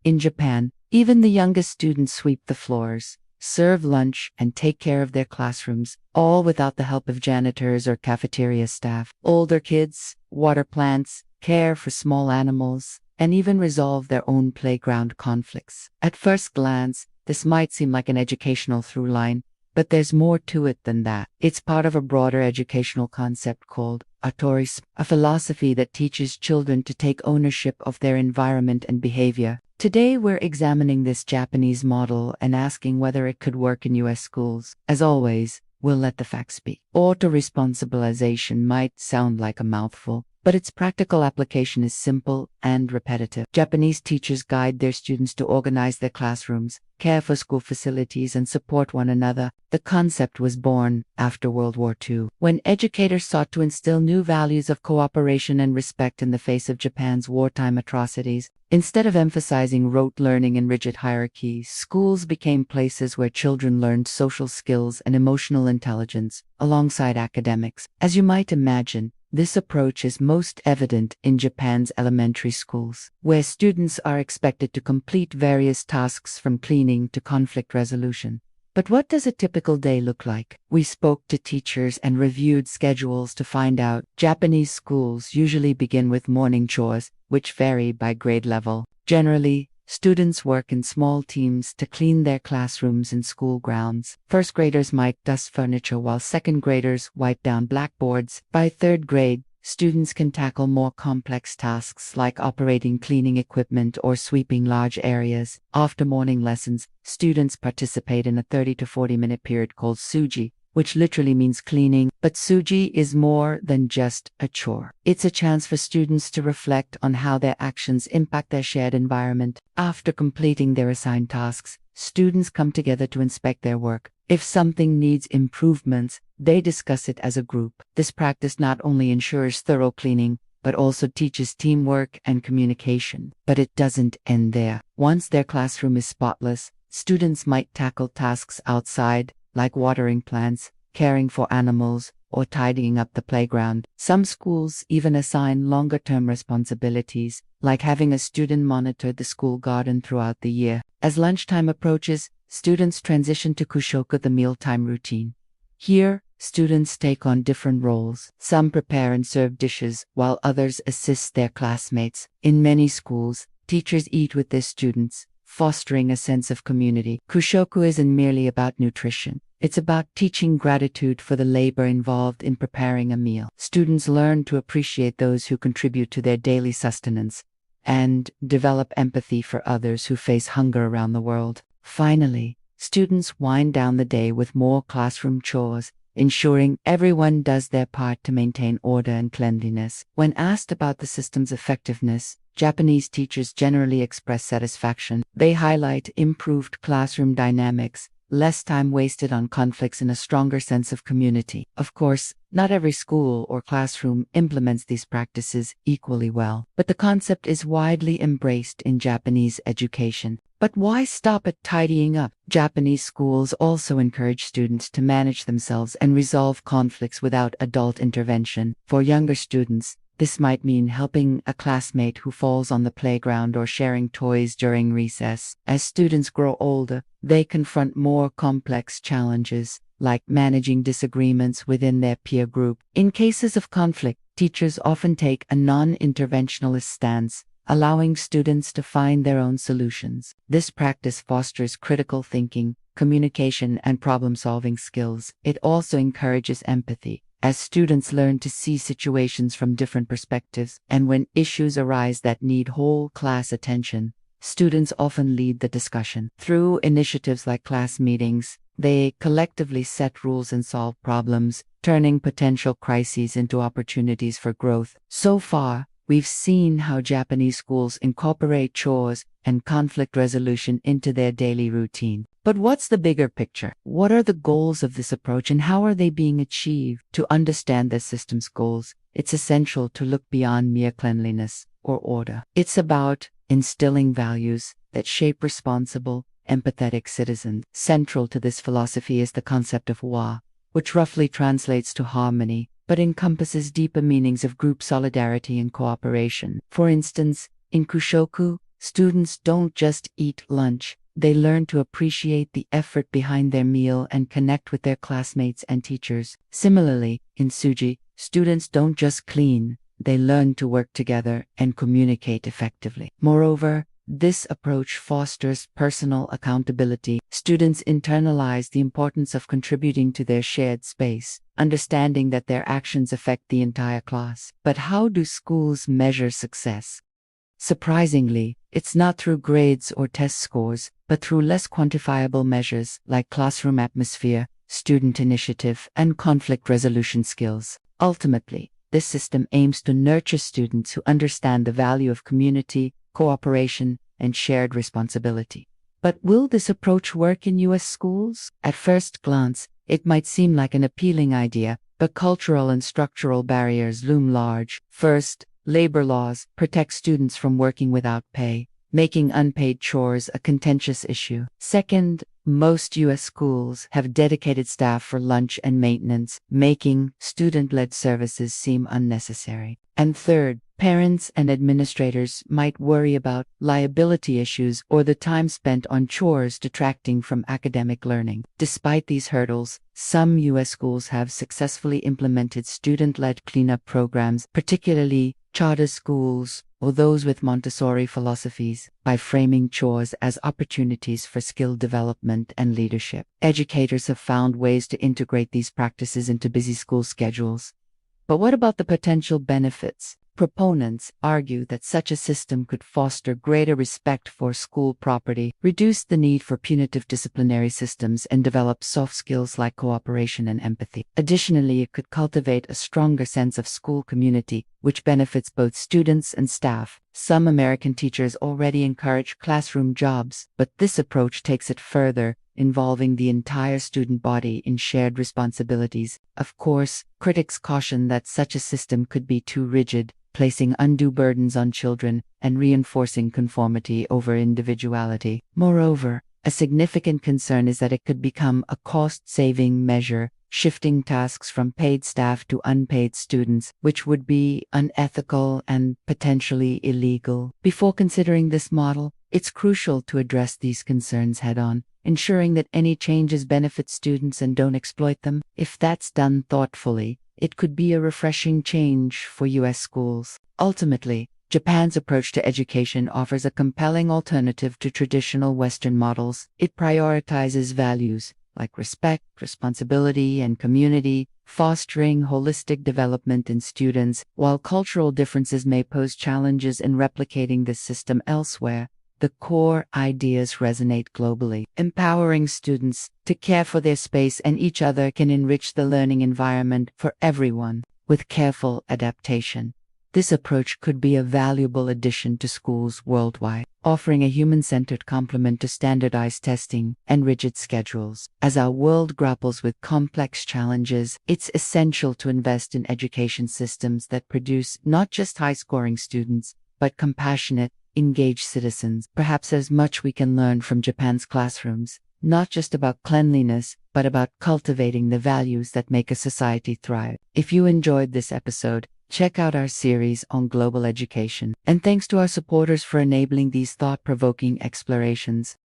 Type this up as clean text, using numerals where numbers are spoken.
In Japan, even the youngest students sweep the floors, serve lunch, and take care of their classrooms, all without the help of janitors or cafeteria staff. Older kids water plants, care for small animals, and even resolve their own playground conflicts. At first glance, this might seem like an educational through line, but there's more to it than that. It's part of a broader educational concept called OKAERI-JAPAN, a philosophy that teaches children to take ownership of their environment and behavior. Today we're examining this Japanese model and asking whether it could work in US schools. As always, we'll let the facts speak. Auto-responsabilization might sound like a mouthful, but its practical application is simple and repetitive. Japanese teachers guide their students to organize their classrooms, care for school facilities, and support one another. The concept was born after World War II, when educators sought to instill new values of cooperation and respect in the face of Japan's wartime atrocities. Instead of emphasizing rote learning and rigid hierarchies, schools became places where children learned social skills and emotional intelligence alongside academics. As you might imagine, this approach is most evident in Japan's elementary schools, where students are expected to complete various tasks from cleaning to conflict resolution. But what does a typical day look like? We spoke to teachers and reviewed schedules to find out. Japanese schools usually begin with morning chores, which vary by grade level. Generally, students work in small teams to clean their classrooms and school grounds. First graders might dust furniture while second graders wipe down blackboards. By third grade, students can tackle more complex tasks like operating cleaning equipment or sweeping large areas. After morning lessons, students participate in a 30 to 40-minute period called tsuji, which literally means cleaning. But tsuji is more than just a chore. It's a chance for students to reflect on how their actions impact their shared environment. After completing their assigned tasks, students come together to inspect their work. If something needs improvements, they discuss it as a group. This practice not only ensures thorough cleaning, but also teaches teamwork and communication. But it doesn't end there. Once their classroom is spotless, students might tackle tasks outside, like watering plants, caring for animals, or tidying up the playground. Some schools even assign longer-term responsibilities, like having a student monitor the school garden throughout the year. As lunchtime approaches, students transition to kushoku, the mealtime routine. Here, students take on different roles. Some prepare and serve dishes, while others assist their classmates. In many schools, teachers eat with their students, fostering a sense of community. Kushoku isn't merely about nutrition. It's about teaching gratitude for the labor involved in preparing a meal. Students learn to appreciate those who contribute to their daily sustenance and develop empathy for others who face hunger around the world. Finally, students wind down the day with more classroom chores, ensuring everyone does their part to maintain order and cleanliness. When asked about the system's effectiveness, Japanese teachers generally express satisfaction. They highlight improved classroom dynamics, less time wasted on conflicts, and a stronger sense of community. Of course, not every school or classroom implements these practices equally well, but the concept is widely embraced in Japanese education. But why stop at tidying up? Japanese schools also encourage students to manage themselves and resolve conflicts without adult intervention. For younger students, this might mean helping a classmate who falls on the playground or sharing toys during recess. As students grow older, they confront more complex challenges, like managing disagreements within their peer group. In cases of conflict, teachers often take a non-interventionalist stance, allowing students to find their own solutions. This practice fosters critical thinking, communication, and problem-solving skills. It also encourages empathy, as students learn to see situations from different perspectives, and when issues arise that need whole class attention, students often lead the discussion. Through initiatives like class meetings, they collectively set rules and solve problems, turning potential crises into opportunities for growth. So far, we've seen how Japanese schools incorporate chores and conflict resolution into their daily routine. But what's the bigger picture? What are the goals of this approach, and how are they being achieved? To understand the system's goals, it's essential to look beyond mere cleanliness or order. It's about instilling values that shape responsible, empathetic citizens. Central to this philosophy is the concept of wa, which roughly translates to harmony, but encompasses deeper meanings of group solidarity and cooperation. For instance, in kushoku, Students don't just eat lunch, they learn to appreciate the effort behind their meal and connect with their classmates and teachers. Similarly, in Suji, students don't just clean, they learn to work together and communicate effectively. Moreover, this approach fosters personal accountability. Students internalize the importance of contributing to their shared space, understanding that their actions affect the entire class. But how do schools measure success? Surprisingly, it's not through grades or test scores, but through less quantifiable measures like classroom atmosphere, student initiative, and conflict resolution skills. Ultimately, this system aims to nurture students who understand the value of community, cooperation, and shared responsibility. But will this approach work in U.S. schools? At first glance, it might seem like an appealing idea, but cultural and structural barriers loom large. First, labor laws protect students from working without pay, making unpaid chores a contentious issue. Second, most U.S. schools have dedicated staff for lunch and maintenance, making student-led services seem unnecessary. And third, parents and administrators might worry about liability issues or the time spent on chores detracting from academic learning. Despite these hurdles, some U.S. schools have successfully implemented student-led cleanup programs, particularly charter schools or those with Montessori philosophies, by framing chores as opportunities for skill development and leadership. Educators have found ways to integrate these practices into busy school schedules. But what about the potential benefits? Proponents argue that such a system could foster greater respect for school property, reduce the need for punitive disciplinary systems, and develop soft skills like cooperation and empathy. Additionally, it could cultivate a stronger sense of school community, which benefits both students and staff. Some American teachers already encourage classroom jobs, but this approach takes it further, involving the entire student body in shared responsibilities. Of course, critics caution that such a system could be too rigid, placing undue burdens on children and reinforcing conformity over individuality. Moreover, a significant concern is that it could become a cost-saving measure, shifting tasks from paid staff to unpaid students, which would be unethical and potentially illegal. Before considering this model, it's crucial to address these concerns head-on, ensuring that any changes benefit students and don't exploit them. If that's done thoughtfully, it could be a refreshing change for U.S. schools. Ultimately, Japan's approach to education offers a compelling alternative to traditional Western models. It prioritizes values like respect, responsibility, and community, fostering holistic development in students. While cultural differences may pose challenges in replicating this system elsewhere, the core ideas resonate globally. Empowering students to care for their space and each other can enrich the learning environment for everyone. With careful adaptation, this approach could be a valuable addition to schools worldwide, offering a human-centered complement to standardized testing and rigid schedules. As our world grapples with complex challenges, it's essential to invest in education systems that produce not just high-scoring students, but compassionate, engaged citizens. Perhaps there's much we can learn from Japan's classrooms, not just about cleanliness, but about cultivating the values that make a society thrive. If you enjoyed this episode, check out our series on global education. And thanks to our supporters for enabling these thought-provoking explorations.